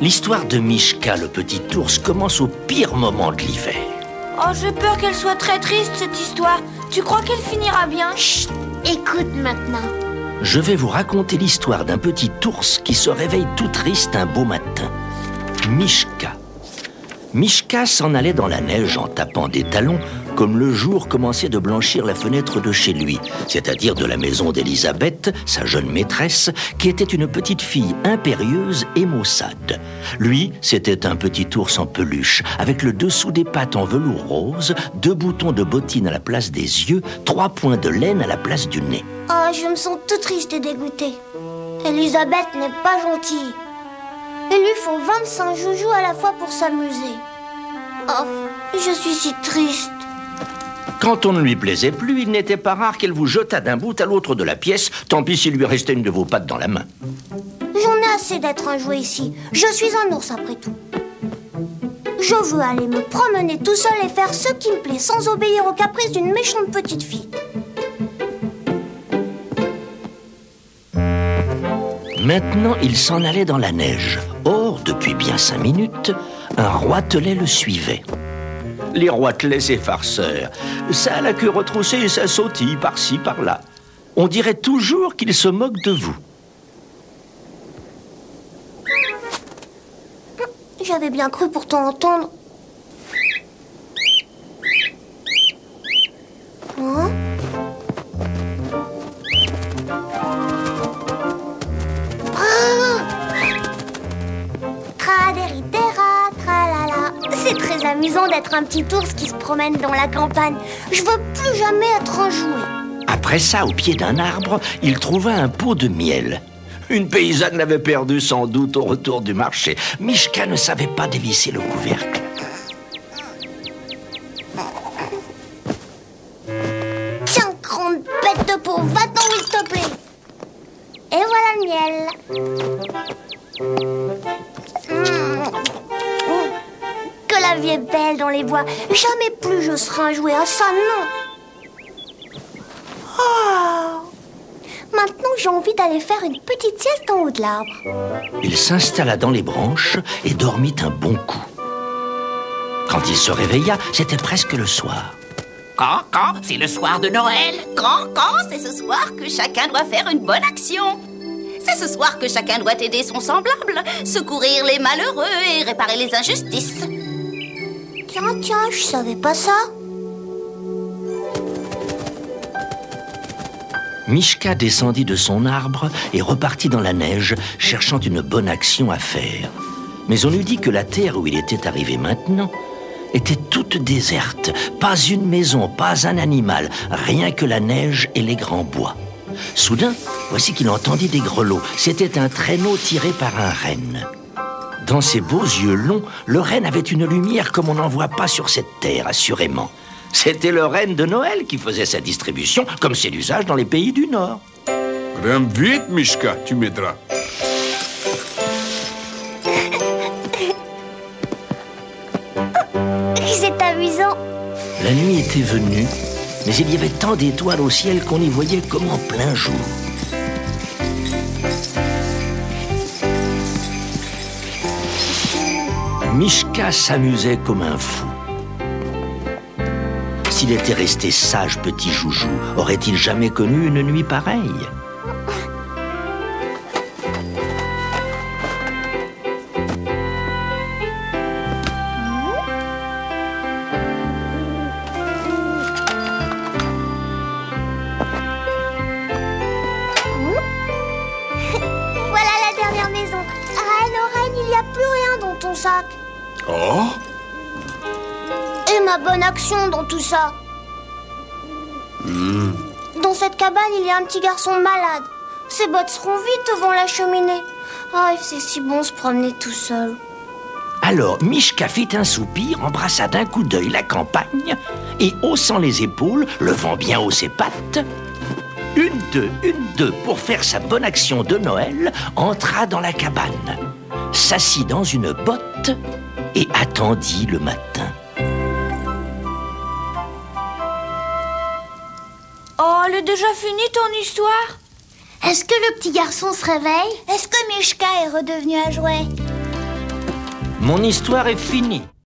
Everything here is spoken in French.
L'histoire de Mishka, le petit ours, commence au pire moment de l'hiver. Oh, j'ai peur qu'elle soit très triste, cette histoire. Tu crois qu'elle finira bien? Chut, écoute maintenant. Je vais vous raconter l'histoire d'un petit ours qui se réveille tout triste un beau matin. Mishka. Mishka s'en allait dans la neige en tapant des talons, comme le jour commençait de blanchir la fenêtre de chez lui, c'est-à-dire de la maison d'Élisabeth, sa jeune maîtresse, qui était une petite fille impérieuse et maussade. Lui, c'était un petit ours en peluche, avec le dessous des pattes en velours rose, 2 boutons de bottines à la place des yeux, 3 points de laine à la place du nez. Oh, je me sens tout triste et dégoûtée. Élisabeth n'est pas gentille. Il lui faut 25 joujoux à la fois pour s'amuser. Oh, je suis si triste. Quand on ne lui plaisait plus, il n'était pas rare qu'elle vous jetât d'un bout à l'autre de la pièce, tant pis s'il lui restait une de vos pattes dans la main. J'en ai assez d'être un jouet ici. Je suis un ours après tout. Je veux aller me promener tout seul et faire ce qui me plaît, sans obéir aux caprices d'une méchante petite fille. Maintenant, il s'en allait dans la neige. Or, depuis bien 5 minutes, un roitelet le suivait. Les roitelets, c'est farceurs. Ça a la queue retroussée et ça sautille par-ci, par-là. On dirait toujours qu'il se moque de vous. J'avais bien cru pourtant entendre. Hein? Traderitera, tralala. C'est très amusant d'être un petit ours qui se promène dans la campagne. Je veux plus jamais être un jouet. Après ça, au pied d'un arbre, il trouva un pot de miel. Une paysanne l'avait perdu sans doute au retour du marché. Mishka ne savait pas dévisser le couvercle. Tiens, grande bête de peau, va-t'en où il te plaît. Et voilà le miel. Que la vie est belle dans les bois. Jamais plus je serai un jouet. Ah ça, non. Oh. Maintenant, j'ai envie d'aller faire une petite sieste en haut de l'arbre. Il s'installa dans les branches et dormit un bon coup. Quand il se réveilla, c'était presque le soir. Quand, c'est le soir de Noël. Quand, c'est ce soir que chacun doit faire une bonne action. C'est ce soir que chacun doit aider son semblable, secourir les malheureux et réparer les injustices. Tiens, je savais pas ça. Mishka descendit de son arbre et repartit dans la neige, cherchant une bonne action à faire. Mais on eût dit que la terre où il était arrivé maintenant était toute déserte. Pas une maison, pas un animal, rien que la neige et les grands bois. Soudain, voici qu'il entendit des grelots. C'était un traîneau tiré par un renne. Dans ses beaux yeux longs, le renne avait une lumière comme on n'en voit pas sur cette terre, assurément. C'était le renne de Noël qui faisait sa distribution, comme c'est l'usage dans les pays du Nord. Grimpe vite, Mishka, tu m'aideras. C'est amusant. La nuit était venue, mais il y avait tant d'étoiles au ciel qu'on y voyait comme en plein jour. Mishka s'amusait comme un fou. S'il était resté sage petit joujou, aurait-il jamais connu une nuit pareille? Voilà la dernière maison. Reine, il n'y a plus rien dans ton sac. Oh? Et ma bonne action dans tout ça. Dans cette cabane, il y a un petit garçon malade. Ses bottes seront vite devant la cheminée. Ah, c'est si bon se promener tout seul. Alors Mishka fit un soupir, embrassa d'un coup d'œil la campagne et, haussant les épaules, levant bien haut ses pattes, une, deux, pour faire sa bonne action de Noël, entra dans la cabane, s'assit dans une botte et attendit le matin. Oh, elle est déjà finie ton histoire? Est-ce que le petit garçon se réveille? Est-ce que Mishka est redevenu un jouet? Mon histoire est finie.